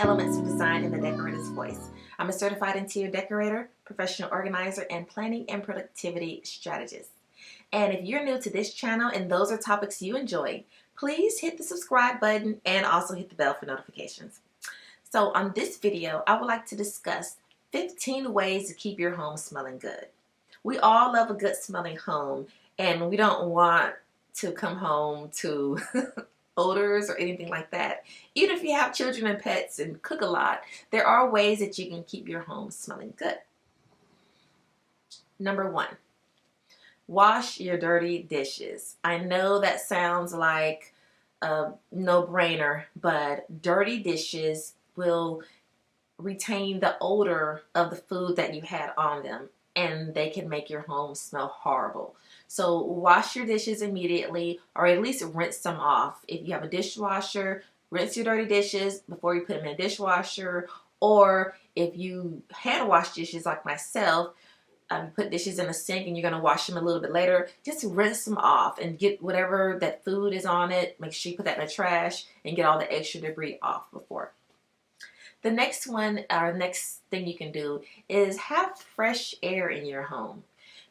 elements of design in the decorator's voice. I'm a certified interior decorator, professional organizer, and planning and productivity strategist. And if you're new to this channel and those are topics you enjoy, please hit the subscribe button and also hit the bell for notifications. So on this video, I would like to discuss 15 ways to keep your home smelling good. We all love a good smelling home, and we don't want to come home to odors or anything like that. Even if you have children and pets and cook a lot, there are ways that you can keep your home smelling good. Number 1, wash your dirty dishes. I know that sounds like a no-brainer, but dirty dishes will retain the odor of the food that you had on them, and they can make your home smell horrible. So wash your dishes immediately, or at least rinse them off. If you have a dishwasher, rinse your dirty dishes before you put them in a dishwasher. Or if you hand wash dishes like myself, you put dishes in a sink and you're going to wash them a little bit later, just rinse them off and get whatever that food is on it. Make sure you put that in the trash and get all the extra debris off before. The next one, or next thing you can do, is have fresh air in your home.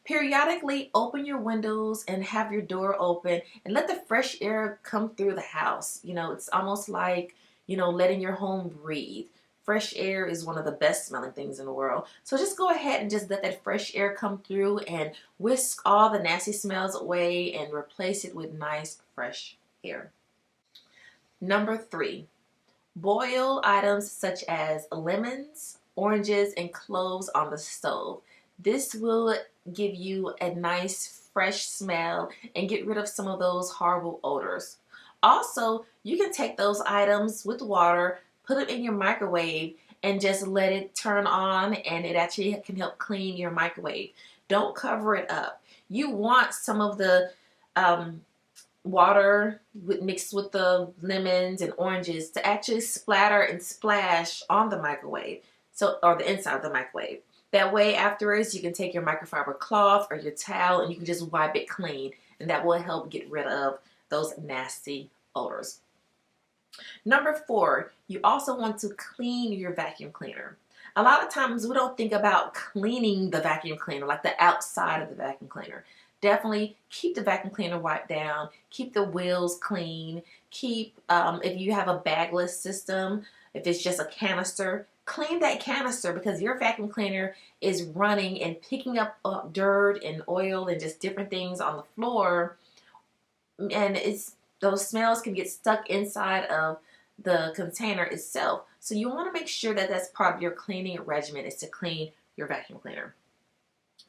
Periodically open your windows and have your door open and let the fresh air come through the house. You know, it's almost like, letting your home breathe. Fresh air is one of the best smelling things in the world. So just go ahead and just let that fresh air come through and whisk all the nasty smells away and replace it with nice fresh air. Number 3. Boil items such as lemons, oranges, and cloves on the stove. This will give you a nice fresh smell and get rid of some of those horrible odors. Also, you can take those items with water, put them in your microwave, and just let it turn on, and it actually can help clean your microwave. Don't cover it up. You want some of the water mixed with the lemons and oranges to actually splatter and splash on the microwave, or the inside of the microwave. That way afterwards you can take your microfiber cloth or your towel and you can just wipe it clean, and that will help get rid of those nasty odors. Number 4, you also want to clean your vacuum cleaner. A lot of times we don't think about cleaning the vacuum cleaner, like the outside of the vacuum cleaner. Definitely keep the vacuum cleaner wiped down, keep the wheels clean, keep, if you have a bagless system, if it's just a canister, clean that canister, because your vacuum cleaner is running and picking up dirt and oil and just different things on the floor, and those smells can get stuck inside of the container itself. So you want to make sure that that's part of your cleaning regimen, is to clean your vacuum cleaner.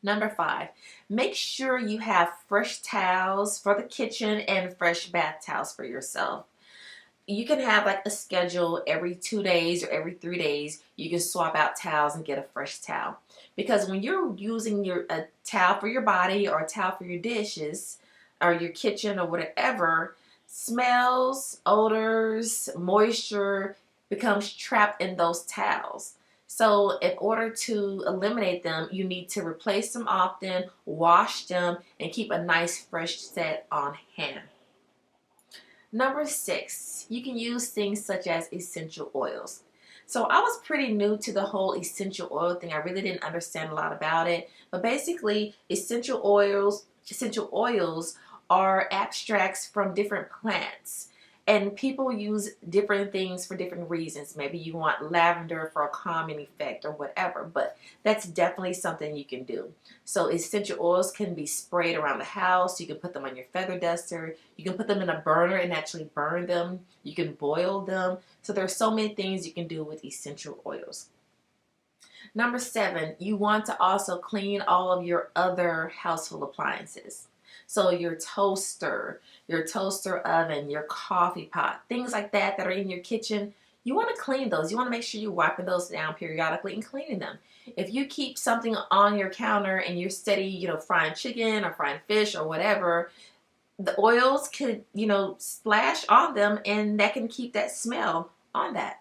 Number 5, make sure you have fresh towels for the kitchen and fresh bath towels for yourself. You can have like a schedule every 2 days or every 3 days. You can swap out towels and get a fresh towel. Because when you're using a towel for your body or a towel for your dishes or your kitchen or whatever, smells, odors, moisture becomes trapped in those towels. So in order to eliminate them, you need to replace them often, wash them, and keep a nice fresh set on hand. Number 6, you can use things such as essential oils. So I was pretty new to the whole essential oil thing. I really didn't understand a lot about it. But basically, essential oils are abstracts from different plants. And people use different things for different reasons. Maybe you want lavender for a calming effect or whatever, but that's definitely something you can do. So essential oils can be sprayed around the house. You can put them on your feather duster. You can put them in a burner and actually burn them. You can boil them. So there's so many things you can do with essential oils. Number 7, you want to also clean all of your other household appliances. So your toaster oven, your coffee pot, things like that are in your kitchen, you want to clean those. You want to make sure you're wiping those down periodically and cleaning them. If you keep something on your counter and you're steady, frying chicken or frying fish or whatever, the oils could, splash on them, and that can keep that smell on that.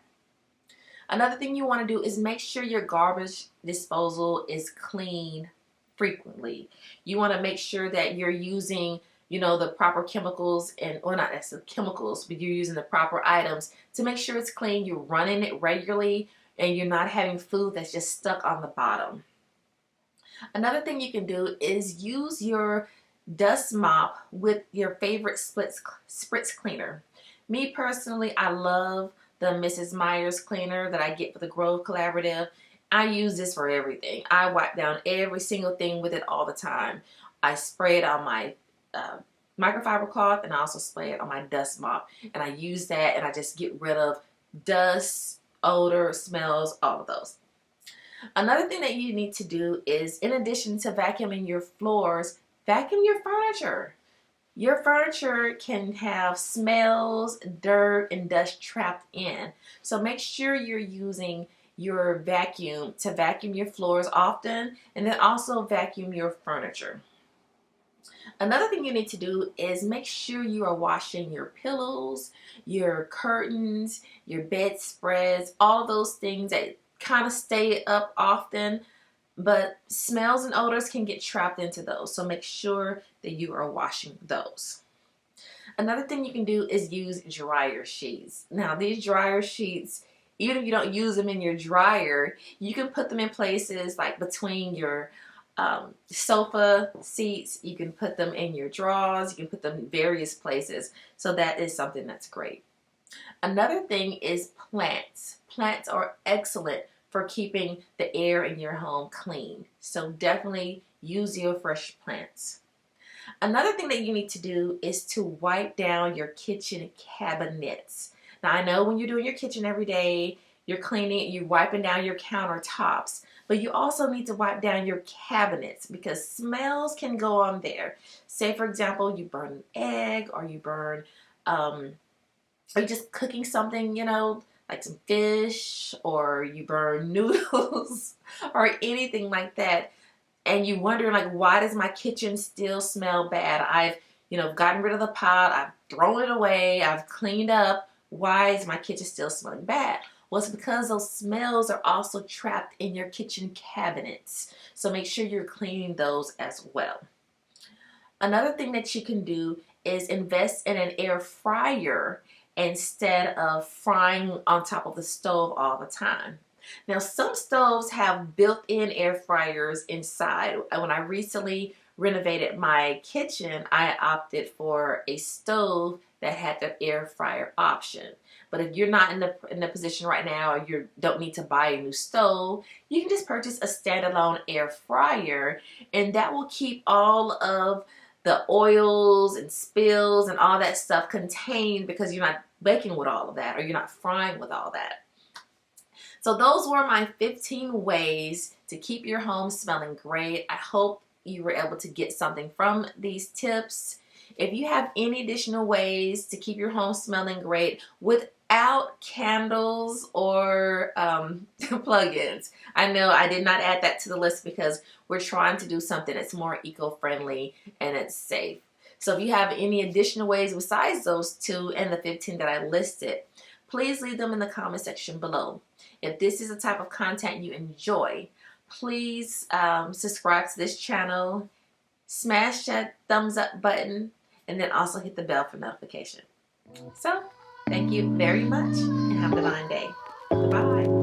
Another thing you want to do is make sure your garbage disposal is clean frequently. You want to make sure that you're using you know, the proper chemicals and, or not necessarily chemicals, but you're using the proper items to make sure it's clean. You're running it regularly and you're not having food that's just stuck on the bottom. Another thing you can do is use your dust mop with your favorite spritz cleaner. Me personally, I love the Mrs. Meyer's cleaner that I get for the Grove Collaborative. I use this for everything. I wipe down every single thing with it all the time. I spray it on my microfiber cloth, and I also spray it on my dust mop. And I use that and I just get rid of dust, odor, smells, all of those. Another thing that you need to do is, in addition to vacuuming your floors, vacuum your furniture. Your furniture can have smells, dirt, and dust trapped in. So make sure you're using your vacuum to vacuum your floors often, and then also vacuum your furniture. Another thing you need to do is make sure you are washing your pillows, your curtains, your bedspreads, all those things that kind of stay up often, but smells and odors can get trapped into those. So make sure that you are washing those. Another thing you can do is use dryer sheets. Now these dryer sheets, even if you don't use them in your dryer, you can put them in places like between your sofa seats. You can put them in your drawers. You can put them in various places. So that is something that's great. Another thing is plants. Plants are excellent for keeping the air in your home clean. So definitely use your fresh plants. Another thing that you need to do is to wipe down your kitchen cabinets. Now I know when you're doing your kitchen every day, you're cleaning, you're wiping down your countertops, but you also need to wipe down your cabinets because smells can go on there. Say for example, you burn an egg, or you burn, are you just cooking something, you know, like some fish, or you burn noodles or anything like that, and you wonder like, why does my kitchen still smell bad? I've, you know, gotten rid of the pot, I've thrown it away, I've cleaned up. Why is my kitchen still smelling bad? Well, it's because those smells are also trapped in your kitchen cabinets. So make sure you're cleaning those as well. Another thing that you can do is invest in an air fryer instead of frying on top of the stove all the time. Now, some stoves have built-in air fryers inside. When I recently renovated my kitchen, I opted for a stove that had the air fryer option. But if you're not in the position right now, or you don't need to buy a new stove, you can just purchase a standalone air fryer, and that will keep all of the oils and spills and all that stuff contained, because you're not baking with all of that, or you're not frying with all that. So those were my 15 ways to keep your home smelling great. I hope you were able to get something from these tips. If you have any additional ways to keep your home smelling great without candles or plugins, I know I did not add that to the list because we're trying to do something that's more eco-friendly and it's safe. So if you have any additional ways besides those 2 and the 15 that I listed, please leave them in the comment section below. If this is the type of content you enjoy, please subscribe to this channel, smash that thumbs up button, and then also hit the bell for notification. So, thank you very much and have a divine day. Goodbye.